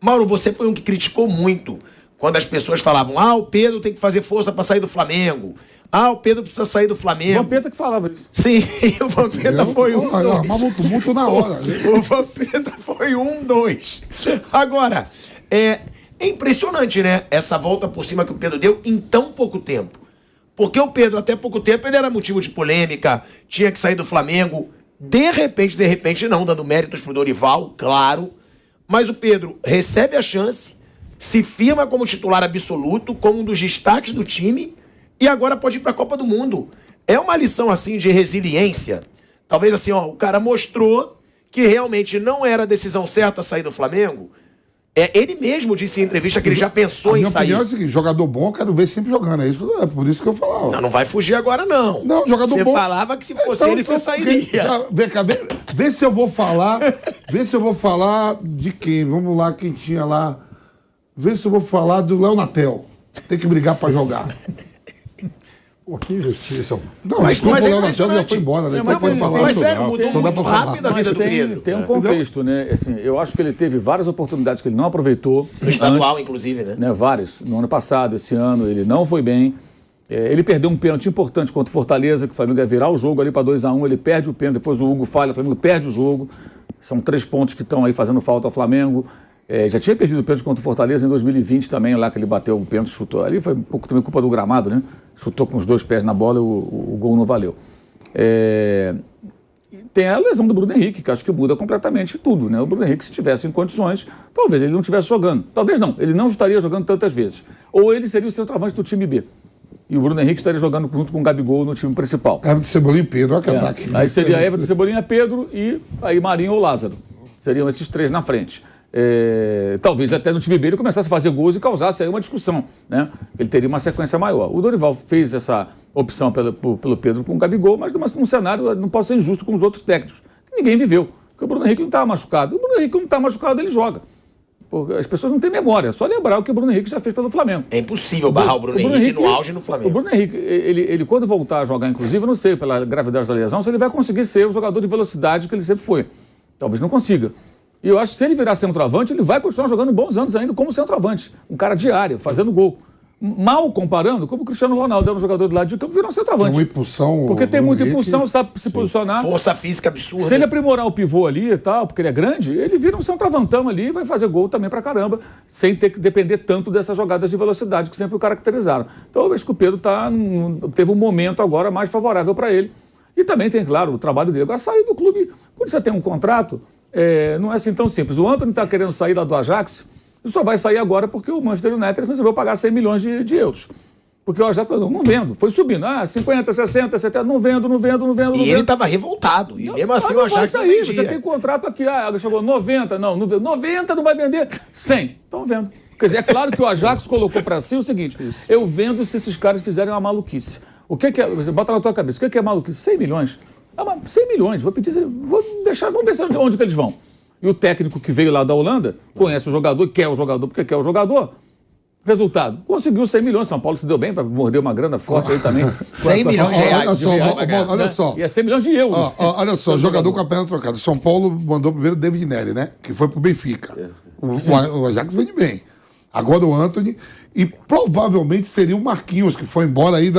Mauro, você foi um que criticou muito quando as pessoas falavam: o Pedro tem que fazer força para sair do Flamengo. O Pedro precisa sair do Flamengo. O Vampeta que falava isso. Sim, o Vampeta foi 1-2. Armava um tumulto na hora. O Vampeta foi 1-2. Agora, é impressionante, né? Essa volta por cima que o Pedro deu em tão pouco tempo. Porque o Pedro, até pouco tempo, ele era motivo de polêmica, tinha que sair do Flamengo. De repente não, dando méritos pro Dorival, claro. Mas o Pedro recebe a chance, se firma como titular absoluto, como um dos destaques do time, e agora pode ir para a Copa do Mundo. É uma lição, assim, de resiliência. Talvez, assim, o cara mostrou que realmente não era a decisão certa sair do Flamengo. Ele mesmo disse em entrevista que ele já pensou em sair. A minha opinião é o seguinte: jogador bom eu quero ver sempre jogando. É por isso que eu falava. Não vai fugir agora, não. Não, jogador bom. Você falava que se fosse ele, você sairia. Vem cá, vê se eu vou falar. Vê se eu vou falar de quem? Vamos lá, quem tinha lá. Vê se eu vou falar do Léo Natel. Tem que brigar pra jogar. Pô, que injustiça. Não, mas o Léo Natel já foi embora, né? Mas pode falar. Mas sério, mudou muito rápido a vida do Pedro. Tem um contexto, né? Assim, eu acho que ele teve várias oportunidades que ele não aproveitou. No estadual, inclusive, né? Várias. No ano passado, esse ano, ele não foi bem. Ele perdeu um pênalti importante contra o Fortaleza, que o Flamengo ia virar o jogo ali para 2-1, ele perde o pênalti, depois o Hugo falha, o Flamengo perde o jogo. São 3 pontos que estão aí fazendo falta ao Flamengo. Já tinha perdido o pênalti contra o Fortaleza em 2020 também, lá que ele bateu o pênalti, chutou. Ali foi um pouco também culpa do gramado, né? Chutou com os 2 pés na bola e o gol não valeu. Tem a lesão do Bruno Henrique, que acho que muda completamente tudo, né? O Bruno Henrique, se tivesse em condições, talvez ele não estivesse jogando. Talvez não, ele não estaria jogando tantas vezes. Ou ele seria o centroavante do time B. E o Bruno Henrique estaria jogando junto com o Gabigol no time principal. Everton, Cebolinha e Pedro, olha que ataque. Aí seria Everton, Cebolinha, Pedro e aí Marinho ou Lázaro. Seriam esses 3 na frente. Talvez até no time B ele começasse a fazer gols e causasse aí uma discussão, né? Ele teria uma sequência maior. O Dorival fez essa opção pelo Pedro com o Gabigol, mas num cenário, não posso ser injusto com os outros técnicos, que ninguém viveu, porque o Bruno Henrique não estava machucado. O Bruno Henrique não está machucado, ele joga. Porque as pessoas não têm memória, só lembrar o que o Bruno Henrique já fez pelo Flamengo. É impossível barrar o Bruno Henrique no auge no Flamengo. O Bruno Henrique, ele quando voltar a jogar, inclusive, eu não sei, pela gravidade da lesão, se ele vai conseguir ser o jogador de velocidade que ele sempre foi. Talvez não consiga. E eu acho que se ele virar centroavante, ele vai continuar jogando bons anos ainda como centroavante. Um cara de área, fazendo gol. Mal comparando, como o Cristiano Ronaldo era um jogador do lado de campo, virou um centroavante. Tem uma impulsão. Porque tem muita impulsão, sabe se posicionar. Força física absurda. Se ele aprimorar o pivô ali e tal, porque ele é grande, ele vira um centroavantão ali e vai fazer gol também pra caramba, sem ter que depender tanto dessas jogadas de velocidade que sempre o caracterizaram. Então eu acho que o Pedro teve um momento agora mais favorável para ele. E também tem, claro, o trabalho dele. Agora, sair do clube, quando você tem um contrato, não é assim tão simples. O Antony está querendo sair lá do Ajax, e só vai sair agora porque o Manchester United resolveu pagar 100 milhões de euros. Porque o Ajax falou, não vendo. Foi subindo. 50, 60, 70, não vendo. E ele estava revoltado. E mesmo assim o Ajax não vendia. Você tem contrato aqui, chegou 90, não 90 não vai vender. 100, estão vendo. Quer dizer, é claro que o Ajax colocou para si o seguinte, eu vendo se esses caras fizerem uma maluquice. O que é, bota na tua cabeça, o que é maluquice? 100 milhões. 100 milhões, vamos ver onde que eles vão. E o técnico que veio lá da Holanda, conhece o jogador, quer o jogador, porque quer o jogador. Resultado, conseguiu 100 milhões. São Paulo se deu bem para morder uma grana forte aí também. 100 milhões de reais. Olha só. E é 100 milhões de euros. Olha só, jogador com a perna trocada. São Paulo mandou primeiro o David Nery, né? Que foi pro Benfica. O Ajax vende bem. Agora o Antony. E provavelmente seria o Marquinhos, que foi embora aí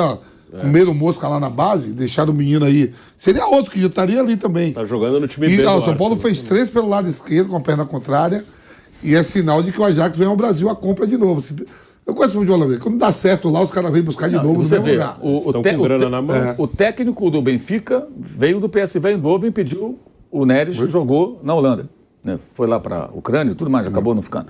comeram mosca lá na base, deixaram o menino aí. Seria outro que já estaria ali também. Tá jogando no time B. E o São Paulo fez 3 pelo lado esquerdo, com a perna contrária. E é sinal de que o Ajax vem ao Brasil a compra de novo. Eu conheço o futebol holandês. Quando dá certo lá, os caras vêm buscar de novo no mesmo lugar. O técnico do Benfica veio do PSV Eindhoven e pediu o Neres, que jogou na Holanda. Né? Foi lá para a Ucrânia e tudo mais, acabou não ficando.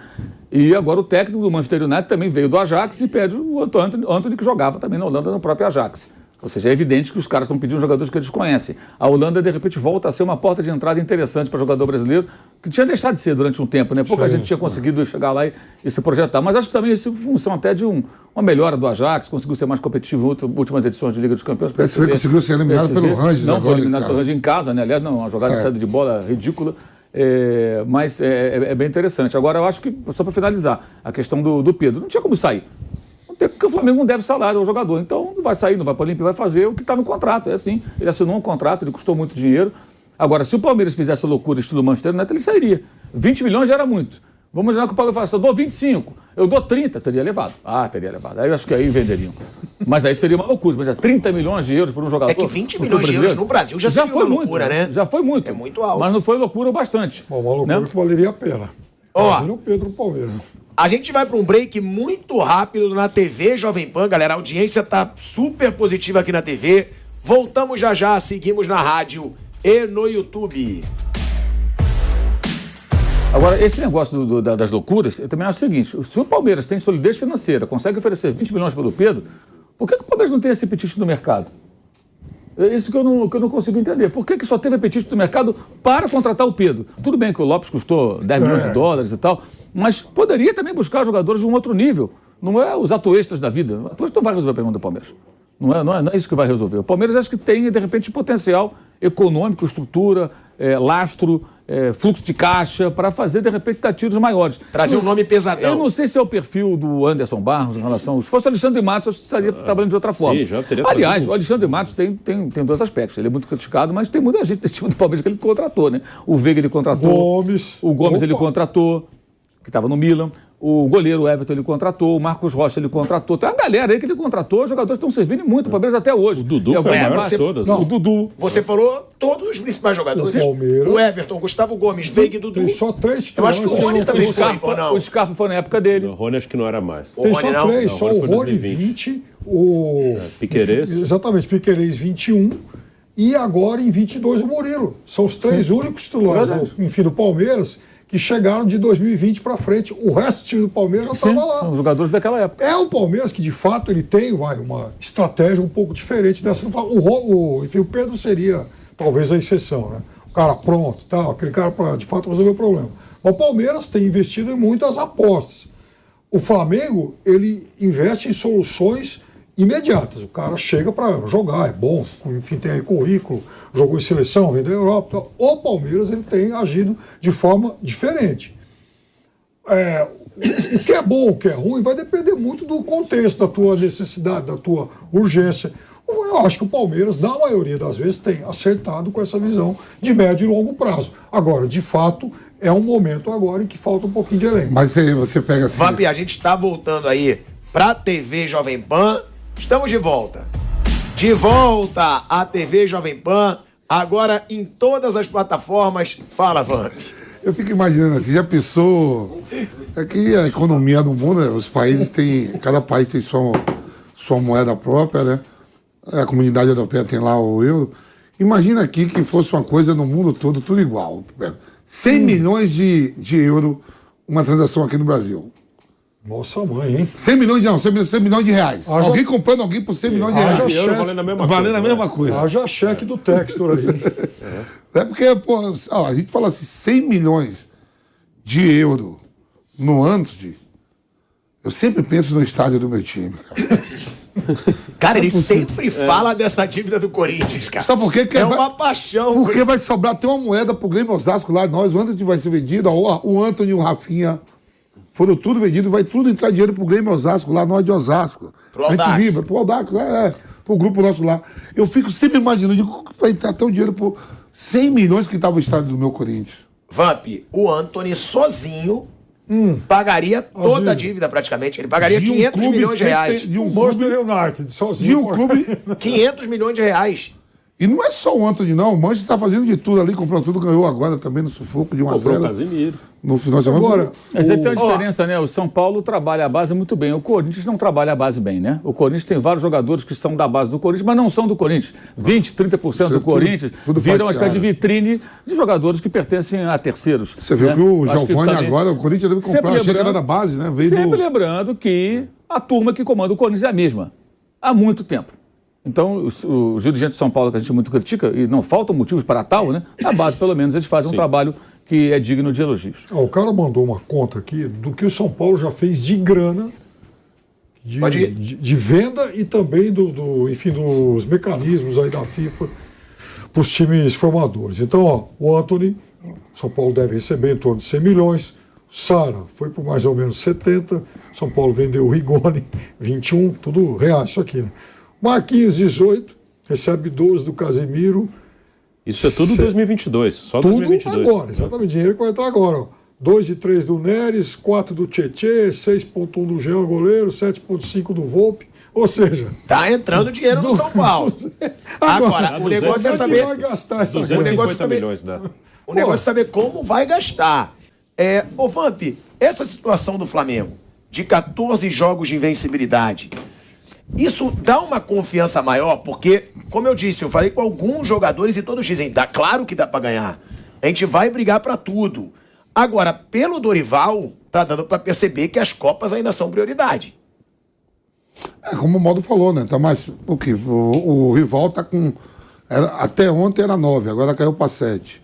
E agora o técnico do Manchester United também veio do Ajax e pede o Antony, que jogava também na Holanda, no próprio Ajax. Ou seja, é evidente que os caras estão pedindo jogadores que eles conhecem. A Holanda, de repente, volta a ser uma porta de entrada interessante para jogador brasileiro, que tinha deixado de ser durante um tempo, né? Pouca gente tinha conseguido chegar lá e se projetar. Mas acho que também isso é função até de uma melhora do Ajax, conseguiu ser mais competitivo em últimas edições de Liga dos Campeões. O PSV conseguiu ser eliminado pelo Rangers. Não, foi eliminado pelo Rangers em casa, né? Aliás, não, uma jogada de saída de bola ridícula. Mas é bem interessante. Agora, eu acho que, só para finalizar, a questão do Pedro, não tinha como sair. Porque o Flamengo não deve salário ao jogador. Então, não vai sair, não vai para o Olímpia, vai fazer o que está no contrato. É assim. Ele assinou um contrato, ele custou muito dinheiro. Agora, se o Palmeiras fizesse a loucura estilo Manchester United, ele sairia. 20 milhões já era muito. Vamos imaginar que o Palmeiras falasse, eu dou 25, eu dou 30, teria levado. Teria levado. Aí eu acho que aí venderiam. Mas aí seria uma loucura. Mas é 30 milhões de euros por um jogador. É que 20 milhões de euros no Brasil já seria foi uma loucura, muito, né? Já foi muito. É muito alto. Mas não foi loucura o bastante. Bom, uma loucura né? que valeria a pena. Ó, Imagina o Pedro no Palmeiras. a gente vai para um break muito rápido na TV Jovem Pan, galera. A audiência tá super positiva aqui na TV. Voltamos já, seguimos na rádio e no YouTube. Agora, esse negócio das loucuras, eu também acho o seguinte, se o Palmeiras tem solidez financeira, consegue oferecer 20 milhões pelo Pedro, por que o Palmeiras não tem esse apetite no mercado? É isso que eu não consigo entender. Por que só teve apetite do mercado para contratar o Pedro? Tudo bem que o Lopes custou 10 milhões de dólares e tal, mas poderia também buscar jogadores de um outro nível. Não é os atuestas da vida. O atuesta não vai resolver a pergunta do Palmeiras. Não é isso que vai resolver. O Palmeiras acho que tem, de repente, potencial econômico, estrutura, lastro, fluxo de caixa, para fazer, de repente, dar tiros maiores. Trazer um nome pesadão. Eu não sei se é o perfil do Anderson Barros em relação... Se fosse o Alexandre Matos, eu estaria trabalhando de outra forma. Sim, já teria. Aliás, o Alexandre Matos tem dois aspectos. Ele é muito criticado, mas tem muita gente desse time do Palmeiras que ele contratou, né? O Veiga ele contratou. O Gomes ele contratou, que estava no Milan. O goleiro Everton ele contratou, o Marcos Rocha ele contratou. Tem uma galera aí que ele contratou, os jogadores estão servindo muito, o Palmeiras até hoje. O Dudu foi o maior de todas. O Dudu. Você falou todos os principais jogadores. O Palmeiras. O Everton, Gustavo Gomes, Veiga e Dudu. Tem só 3 Eu acho que o Rony também foi, ou não? O Scarpa foi na época dele. O Rony acho que não era mais. Tem Rony só não? 3, Não, só o Rony o foi Rony 2020. 20, o... Piquerez. Exatamente, Piquerez 21 e agora em 22 o Murilo. São os 3 únicos titulares do Palmeiras que chegaram de 2020 para frente. O resto do time do Palmeiras já estava lá. São jogadores daquela época. É o Palmeiras que, de fato, ele tem uma estratégia um pouco diferente dessa. Enfim, o Pedro seria, talvez, a exceção, né? O cara pronto, tal, aquele cara para, de fato, resolver o problema. Mas o Palmeiras tem investido em muitas apostas. O Flamengo, ele investe em soluções imediatas. O cara chega para jogar, é bom, enfim, tem aí currículo, jogou em seleção, veio da Europa. Então, o Palmeiras ele tem agido de forma diferente. O que é bom, o que é ruim, vai depender muito do contexto, da tua necessidade, da tua urgência. Eu acho que o Palmeiras, na maioria das vezes, tem acertado com essa visão de médio e longo prazo. Agora, de fato, é um momento agora em que falta um pouquinho de elenco. Mas você pega assim... Vamp, a gente está voltando aí pra TV Jovem Pan. Estamos de volta. De volta à TV Jovem Pan, agora em todas as plataformas. Fala, Vamp. Eu fico imaginando assim, já pensou... É que a economia do mundo, né, os países têm... Cada país tem sua moeda própria, né? A comunidade europeia tem lá o euro. Imagina aqui que fosse uma coisa no mundo todo, tudo igual. 100 milhões de euros, uma transação aqui no Brasil. Nossa mãe, hein? 100 milhões de reais. Alguém comprando alguém por 100 milhões de reais. Valendo a mesma coisa. Valendo a mesma coisa. Haja cheque do Textor aí. É porque, pô, a gente fala assim, 100 milhões de euros no Anfield, eu sempre penso no estádio do meu time, cara. Cara, ele sempre fala dessa dívida do Corinthians, cara. Sabe por quê? É uma paixão. Porque vai sobrar até uma moeda pro Grêmio Osasco lá, o Anthony vai ser vendido, o Anthony e o Rafinha foram tudo vendidos, vai tudo entrar dinheiro pro Grêmio Osasco lá, nós de Osasco. Pro a gente Audax. vive, pro Audax, pro grupo nosso lá. Eu fico sempre imaginando, digo, vai entrar até o dinheiro por 100 milhões que tava o estádio do meu Corinthians. Vamp, o Anthony sozinho pagaria toda a dívida praticamente. Ele pagaria De um 500 clube milhões de sem reais. ter- de um Manchester clube, United, sozinho. de um clube 500 milhões de reais. E não é só o Anthony, não. O Manchester tá fazendo de tudo ali, comprou tudo, ganhou agora também no sufoco de 1 a Comprou o 0 Casimiro. no final de semana. Agora, Mas aí tem uma diferença, né? O São Paulo trabalha a base muito bem. O Corinthians não trabalha a base bem, né? O Corinthians tem vários jogadores que são da base do Corinthians, mas não são do Corinthians. 20, 30% do tudo- Corinthians tudo viram uma fatiado. espécie de vitrine de jogadores que pertencem a terceiros. Você viu né? que o Acho Giovani também- agora, o Corinthians deve Sempre comprar, achei que era lembrando- da base, né? Veio Sempre do... lembrando que a turma que comanda o Corinthians é a mesma, há muito tempo. Então, os dirigentes de São Paulo, que a gente muito critica, e não faltam motivos para tal, né? Na base, pelo menos, eles fazem um trabalho que é digno de elogios. o cara mandou uma conta aqui do que o São Paulo já fez de grana, Pode ir. de venda e também enfim, dos mecanismos aí da FIFA para os times formadores. Então, ó, o Anthony, São Paulo deve receber em torno de 100 milhões. Sara foi por mais ou menos 70. São Paulo vendeu o Rigoni, 21, tudo reais isso aqui, né? Marquinhos, 18, recebe 12 do Casemiro. Isso é tudo 2022, só Tudo 2022. agora, exatamente, dinheiro que vai entrar agora. Ó. 2 e 3 do Neres, 4 do Tietê, 6,1 do Jean goleiro, 7,5 do Volpe. Ou seja... Tá entrando dinheiro no São Paulo. Agora, o negócio é saber... vai gastar essa 250 milhões, né? O negócio é saber como vai gastar. Ô, Vamp, essa situação do Flamengo, de 14 jogos de invencibilidade, isso dá uma confiança maior? Porque, como eu disse, eu falei com alguns jogadores e todos dizem, claro que dá pra ganhar. A gente vai brigar pra tudo. Agora, pelo Dorival, tá dando pra perceber que as Copas ainda são prioridade. Como o Modo falou, né? Tá mais. O quê? O rival tá com. Até ontem era 9, agora caiu para 7.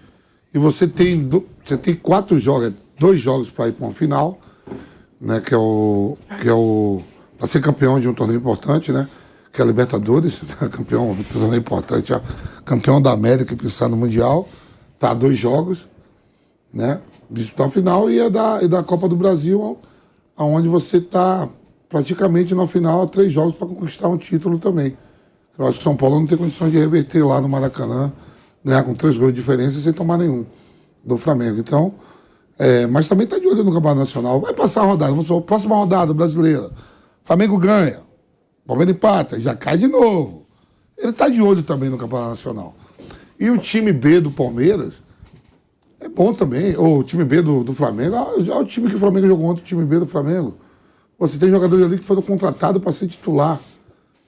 E você tem 4 jogos, 2 jogos para ir para uma final, né? Que é o para ser campeão de um torneio importante, né? Que é a Libertadores, campeão de um torneio importante, campeão da América, pensar no Mundial, tá 2 jogos, né? Disputar a final e da Copa do Brasil, onde você está praticamente na final 3 jogos para conquistar um título também. Eu acho que o São Paulo não tem condições de reverter lá no Maracanã, ganhar com 3 gols de diferença sem tomar nenhum do Flamengo. Então, mas também está de olho no Campeonato Nacional. Vai passar a rodada, vamos supor, próxima rodada brasileira. Flamengo ganha, Palmeiras empata, já cai de novo. Ele está de olho também no Campeonato Nacional. E o time B do Palmeiras é bom também. Ou o time B do Flamengo, olha o time que o Flamengo jogou ontem, o time B do Flamengo. Você tem jogadores ali que foram contratados para ser titular.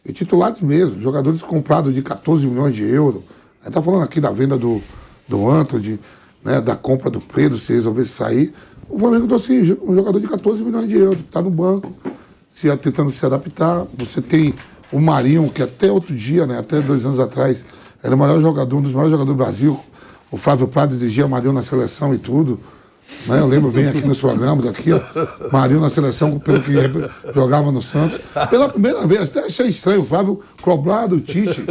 E titulares mesmo, jogadores comprados de 14 milhões de euros. A gente está falando aqui da venda do Antony, né, da compra do Pedro, se resolver sair. O Flamengo trouxe um jogador de 14 milhões de euros, que está no banco, tentando se adaptar. Você tem o Marinho, que até outro dia, né, até 2 anos atrás, era o maior jogador, um dos maiores jogadores do Brasil. O Flávio Prado exigia o Marinho na seleção e tudo. Né? Eu lembro bem aqui nos programas, Marinho na seleção, pelo que jogava no Santos. Pela primeira vez, até achei estranho, o Flávio cobrar do Tite,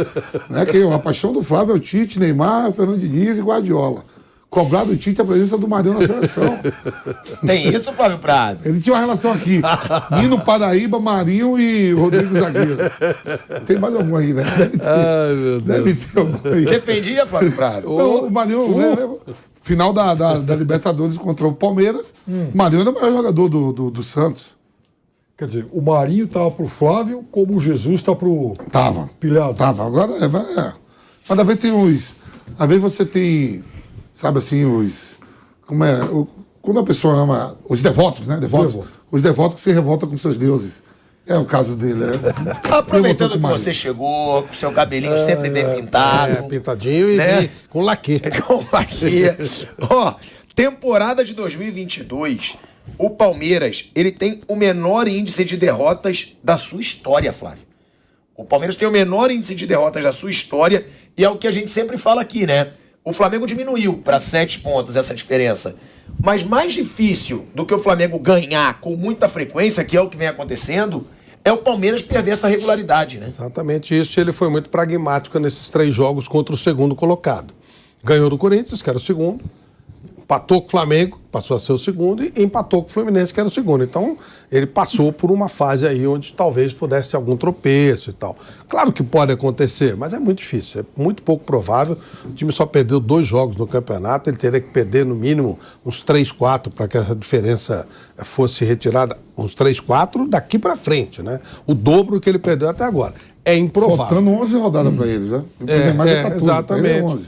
né? Que a paixão do Flávio é o Tite, Neymar, Fernando Diniz e Guardiola. Cobrar do Tite a presença do Marinho na seleção. Tem isso, Flávio Prado? Ele tinha uma relação aqui. Nino Paraíba, Marinho e Rodrigo Zagueiro. Tem mais algum aí, né? Deve ter algum aí. Defendia, Flávio Prado? Não, o Marinho... Final da Libertadores contra o Palmeiras. Marinho era o maior jogador do Santos. Quer dizer, o Marinho estava pro Flávio, como o Jesus está pro Pilhado. Tava. Agora Mas às vezes tem uns... Às vezes você tem... Sabe assim, como é? Quando a pessoa ama... Os devotos, né? Os devotos que se revoltam com seus deuses. É o caso dele, né? Aproveitando que você chegou, com seu cabelinho sempre bem pintado. Pintadinho e com laque. Com laque. Ó, temporada de 2022, o Palmeiras, ele tem o menor índice de derrotas da sua história, Flávio. O Palmeiras tem o menor índice de derrotas da sua história e é o que a gente sempre fala aqui, né? O Flamengo diminuiu para 7 pontos essa diferença. Mas mais difícil do que o Flamengo ganhar com muita frequência, que é o que vem acontecendo, é o Palmeiras perder essa regularidade, né? Exatamente isso. Ele foi muito pragmático nesses 3 jogos contra o segundo colocado. Ganhou do Corinthians, que era o segundo. Empatou com o Flamengo, passou a ser o segundo, e empatou com o Fluminense, que era o segundo. Então, ele passou por uma fase aí onde talvez pudesse algum tropeço e tal. Claro que pode acontecer, mas é muito difícil, é muito pouco provável. O time só perdeu 2 jogos no campeonato, ele teria que perder no mínimo uns 3, 4 para que essa diferença fosse retirada, uns 3, 4 daqui para frente, né? O dobro que ele perdeu até agora. É improvável. Faltando 11 rodadas para eles, né?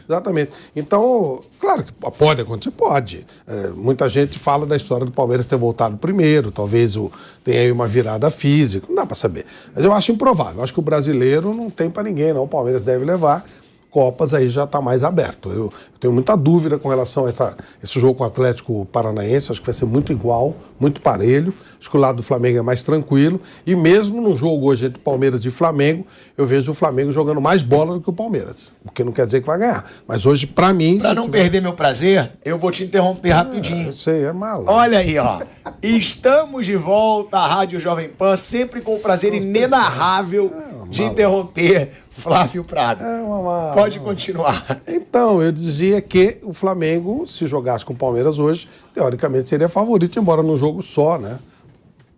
Exatamente. Então, claro que pode acontecer, pode. Muita gente fala da história do Palmeiras ter voltado primeiro, talvez tenha aí uma virada física, não dá para saber. Mas eu acho improvável, acho que o brasileiro não tem para ninguém, não. O Palmeiras deve levar. Copas aí já está mais aberto. Eu tenho muita dúvida com relação a esse jogo com o Atlético Paranaense, acho que vai ser muito igual, muito parelho, acho que o lado do Flamengo é mais tranquilo, e mesmo no jogo hoje entre Palmeiras e Flamengo, eu vejo o Flamengo jogando mais bola do que o Palmeiras, o que não quer dizer que vai ganhar, mas hoje para mim... Para não perder meu prazer, eu vou te interromper rapidinho. Eu sei, é malo. Olha aí, ó, estamos de volta à Rádio Jovem Pan, sempre com o prazer inenarrável de interromper Flávio Prado. Pode continuar. Então, eu dizia que o Flamengo, se jogasse com o Palmeiras hoje, teoricamente seria favorito, embora num jogo só, né?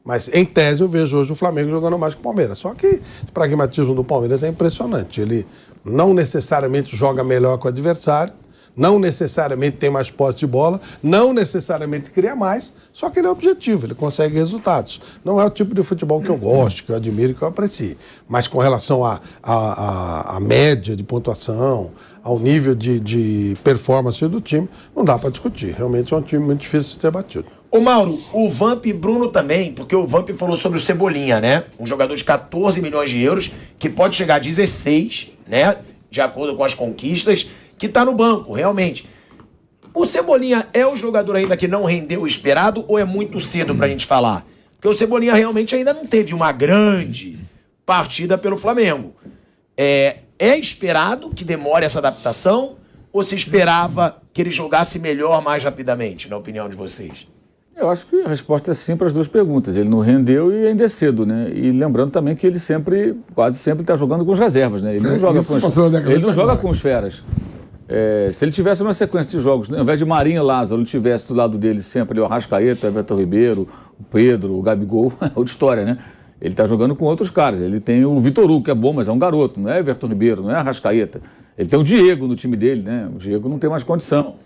Mas, em tese, eu vejo hoje o Flamengo jogando mais que o Palmeiras. Só que o pragmatismo do Palmeiras é impressionante. Ele não necessariamente joga melhor que o adversário, não necessariamente tem mais posse de bola, não necessariamente cria mais, só que ele é objetivo, ele consegue resultados. Não é o tipo de futebol que eu gosto, que eu admiro e que eu aprecio. Mas com relação à média de pontuação, ao nível de performance do time, não dá para discutir. Realmente é um time muito difícil de ser batido. Ô Mauro, o Vamp e Bruno também, porque o Vamp falou sobre o Cebolinha, né? Um jogador de 14 milhões de euros, que pode chegar a 16, né? De acordo com as conquistas, que tá no banco, realmente. O Cebolinha é o jogador ainda que não rendeu o esperado ou é muito cedo pra gente falar? Porque o Cebolinha realmente ainda não teve uma grande partida pelo Flamengo. É esperado que demore essa adaptação ou se esperava que ele jogasse melhor mais rapidamente, na opinião de vocês? Eu acho que a resposta é sim para as duas perguntas. Ele não rendeu e ainda é cedo, né? E lembrando também que ele quase sempre está jogando com as reservas, né? Ele não joga com os feras. Se ele tivesse uma sequência de jogos, ao invés de Marinho e Lázaro, ele tivesse do lado dele sempre o Arrascaeta, o Everton Ribeiro, o Pedro, o Gabigol, é outra história, né? Ele está jogando com outros caras. Ele tem o Vitor Hugo, que é bom, mas é um garoto, não é Everton Ribeiro, não é Arrascaeta. Ele tem o Diego no time dele, né? O Diego não tem mais condição.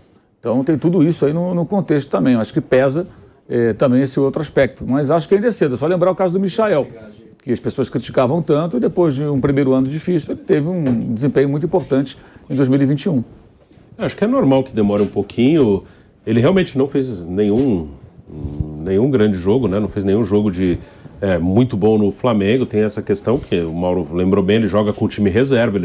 Então tem tudo isso aí no contexto também. Eu acho que pesa também esse outro aspecto. Mas acho que ainda é cedo. É só lembrar o caso do Michael, que as pessoas criticavam tanto e depois de um primeiro ano difícil, ele teve um desempenho muito importante em 2021. Acho que é normal que demore um pouquinho. Ele realmente não fez nenhum grande jogo, né? Não fez nenhum jogo muito bom no Flamengo. Tem essa questão que o Mauro lembrou bem, ele joga com o time reserva,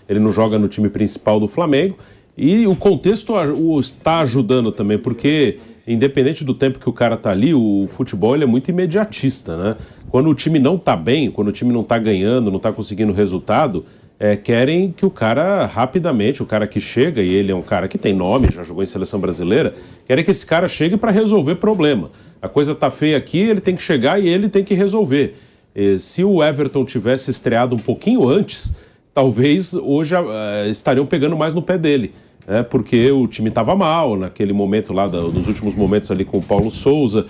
ele não joga no time principal do Flamengo. E o contexto o está ajudando também, porque independente do tempo que o cara tá ali, o futebol ele é muito imediatista, né? Quando o time não tá bem, quando o time não tá ganhando, não tá conseguindo resultado, querem que o cara rapidamente, o cara que chega, e ele é um cara que tem nome, já jogou em seleção brasileira, querem que esse cara chegue para resolver problema. A coisa tá feia aqui, ele tem que chegar e ele tem que resolver. Se o Everton tivesse estreado um pouquinho antes, talvez hoje estariam pegando mais no pé dele. Porque o time estava mal naquele momento lá, dos últimos momentos ali com o Paulo Souza.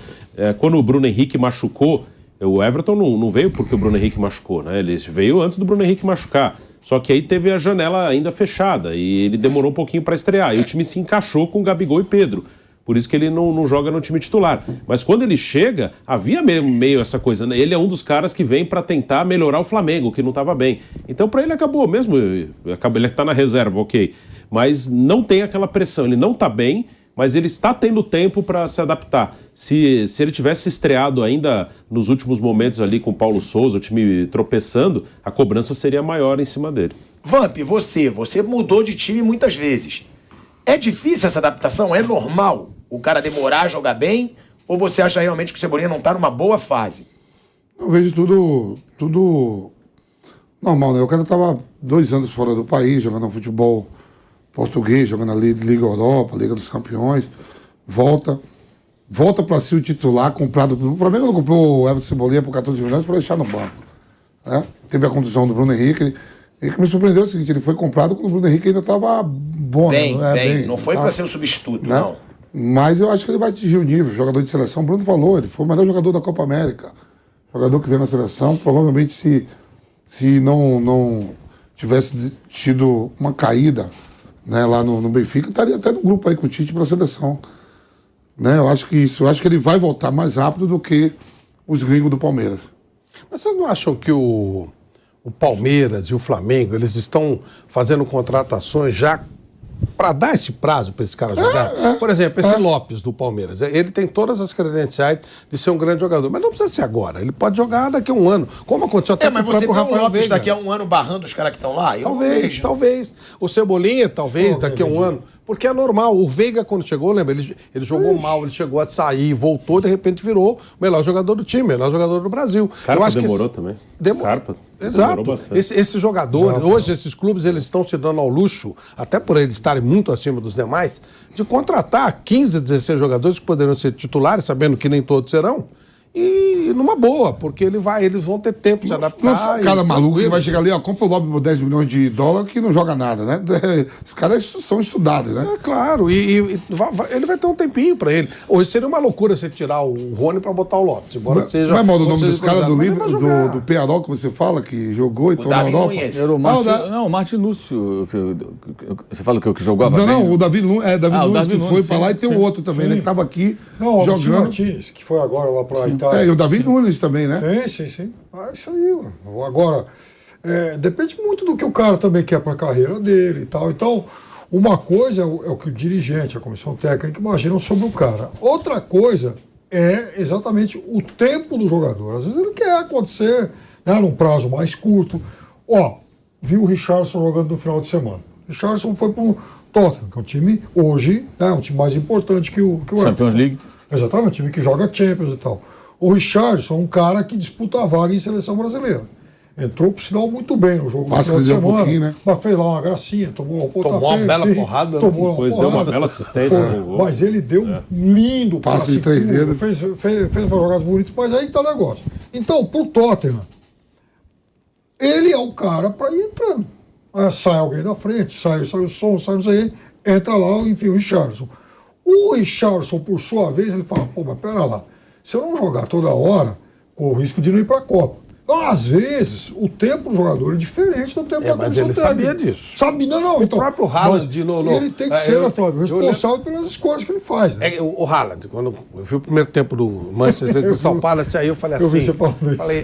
Quando o Bruno Henrique machucou, o Everton não veio porque o Bruno Henrique machucou, né? Ele veio antes do Bruno Henrique machucar. Só que aí teve a janela ainda fechada e ele demorou um pouquinho para estrear. E o time se encaixou com Gabigol e Pedro. Por isso que ele não joga no time titular. Mas quando ele chega, havia meio essa coisa, né? Ele é um dos caras que vem para tentar melhorar o Flamengo, que não estava bem. Então para ele acabou mesmo, ele está na reserva, ok. Mas não tem aquela pressão, ele não está bem, mas ele está tendo tempo para se adaptar. Se ele tivesse estreado ainda nos últimos momentos ali com o Paulo Souza, o time tropeçando, a cobrança seria maior em cima dele. Vamp, você mudou de time muitas vezes. É difícil essa adaptação? É normal o cara demorar a jogar bem? Ou você acha realmente que o Cebolinha não está numa boa fase? Eu vejo tudo normal, né? O cara estava 2 anos fora do país, jogando futebol português, jogando a Liga Europa, Liga dos Campeões, volta para ser o titular, comprado. O Flamengo não comprou o Everton Cebolinha por 14 milhões para deixar no banco. Né? Teve a condução do Bruno Henrique. E que me surpreendeu é o seguinte, ele foi comprado quando o Bruno Henrique ainda estava bom. Bem. Não foi para ser o substituto, né? Não. Mas eu acho que ele vai atingir o nível. Jogador de seleção, o Bruno falou, ele foi o melhor jogador da Copa América. Jogador que veio na seleção, provavelmente se não tivesse tido uma caída, né, lá no Benfica, estaria até no grupo aí com o Tite para a seleção. Né, eu acho que ele vai voltar mais rápido do que os gringos do Palmeiras. Mas vocês não acham que o Palmeiras e o Flamengo, eles estão fazendo contratações já para dar esse prazo para esse cara jogar? Por exemplo, esse Lopes do Palmeiras, ele tem todas as credenciais de ser um grande jogador, mas não precisa ser agora, ele pode jogar daqui a um ano, como aconteceu até com o próprio Rafael Lopes Veiga. Daqui a um ano barrando os caras que estão lá? Talvez. O Cebolinha, talvez, daqui a um ano. Porque é normal. O Veiga, quando chegou, lembra, ele jogou mal, ele chegou a sair, voltou, de repente virou o melhor jogador do time, melhor jogador do Brasil. Scarpa demorou também. Scarpa demorou exato. bastante. Esses jogadores, hoje esses clubes, eles estão se dando ao luxo, até por eles estarem muito acima dos demais, de contratar 15, 16 jogadores que poderiam ser titulares, sabendo que nem todos serão, e numa boa, porque eles vão ter tempo de se adaptar. Nossa, cara maluco que vai chegar ali, ó, compra o Lobby por 10 milhões de dólares que não joga nada, né? Os caras são estudados, né? É claro, e ele vai ter um tempinho pra ele. Hoje seria uma loucura você tirar o Rony pra botar o Lopes, embora seja... Não é mal o nome dos caras do mas livro, ele vai jogar. do Pearol, como você fala, que jogou e tomou na Davi Europa? Nunes. Era o Não, o Martin Lúcio. Você fala que jogava bem? Não, o Davi Nunes, o Nunes Davi que Nunes, foi sim, pra lá e tem sim. o outro também, né? Que tava aqui Não, o Agostinho jogando. Martins, que foi agora lá pra Itália. É, e o Davi Nunes também, né? Sim. Isso aí, mano. Agora, depende muito do que o cara também quer pra carreira dele e tal. Então, uma coisa é o que o dirigente, a comissão técnica imaginam sobre o cara. Outra coisa é exatamente o tempo do jogador. Às vezes ele quer acontecer, né, num prazo mais curto. Ó, viu o Richarlison jogando no final de semana. O Richarlison foi pro Tottenham, que é um time hoje, né, um time mais importante que o Champions League. Exatamente, um time que joga Champions e tal. O Richarlison é um cara que disputa a vaga em seleção brasileira. Entrou, por sinal, muito bem no jogo do final de semana, né? Mas fez lá uma gracinha, tomou lá um pontapé. Tomou uma bela porrada, Tomou depois deu uma bela assistência no gol. Mas ele deu um lindo Passe de 3 dedos. Fez umas jogadas bonitas, mas aí que tá o negócio. Então, pro Tottenham, ele é o cara para ir entrando. Sai alguém da frente, sai o som, sai não sei, entra lá, enfim, o Richarlison. O Richarlison, por sua vez, ele fala, pô, mas pera lá, se eu não jogar toda hora, corro o risco de não ir para a Copa. Então, às vezes, o tempo do jogador é diferente do tempo da mas comissão ele técnica. sabia disso. Sabia, não. O então, próprio Haaland, ele tem que ser, né, Flávio, responsável pelas escolhas que ele faz. Né? O Haaland, quando eu vi o primeiro tempo do Manchester do São Paulo, aí eu falei assim... Eu vi você falando isso. Falei,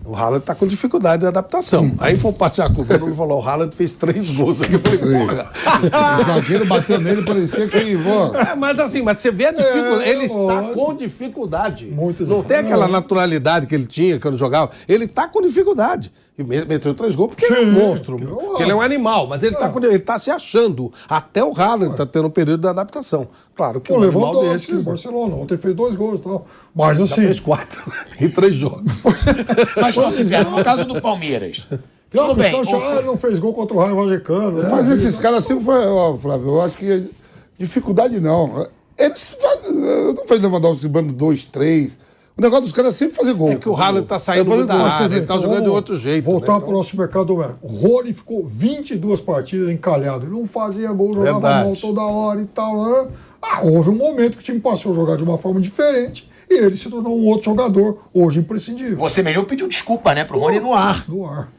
o Haaland tá com dificuldade de adaptação. Aí foi passear com o Bruno e falou, o Haaland fez 3 gols aqui. Eu falei, porra. O zagueiro bateu nele, parecia que... Mas você vê a dificuldade. Ele está com dificuldade. Muito Não tem aquela naturalidade que ele tinha quando jogava. Ele está com dificuldade. E meteu 3 gols porque ele é um monstro. Porque ele é um animal, mas ele está se achando. Até o Haaland está tendo um período de adaptação. Claro que O um animal Lewandowski, desses... Barcelona, ontem fez 2 gols e tal. Mas assim... Fez 4 em 3 jogos. Mas, Roberto, no caso do Palmeiras. Não, Tudo bem. não fez gol contra o Raio Vallecano. Mas esses caras sempre foi, ó, Flávio, eu acho que dificuldade não. Eles não fez Lewandowski driblando 2, 3. O negócio dos caras é sempre fazer gol. É que o Haaland está saindo da área, ele está jogando de outro jeito. Voltar para o nosso mercado doméstico. O Rony ficou 22 partidas encalhado. Ele não fazia gol, jogava mal toda hora e tal. Né? Houve um momento que o time passou a jogar de uma forma diferente e ele se tornou um outro jogador, hoje imprescindível. Você mesmo pediu desculpa, né, pro Rony no ar. No ar.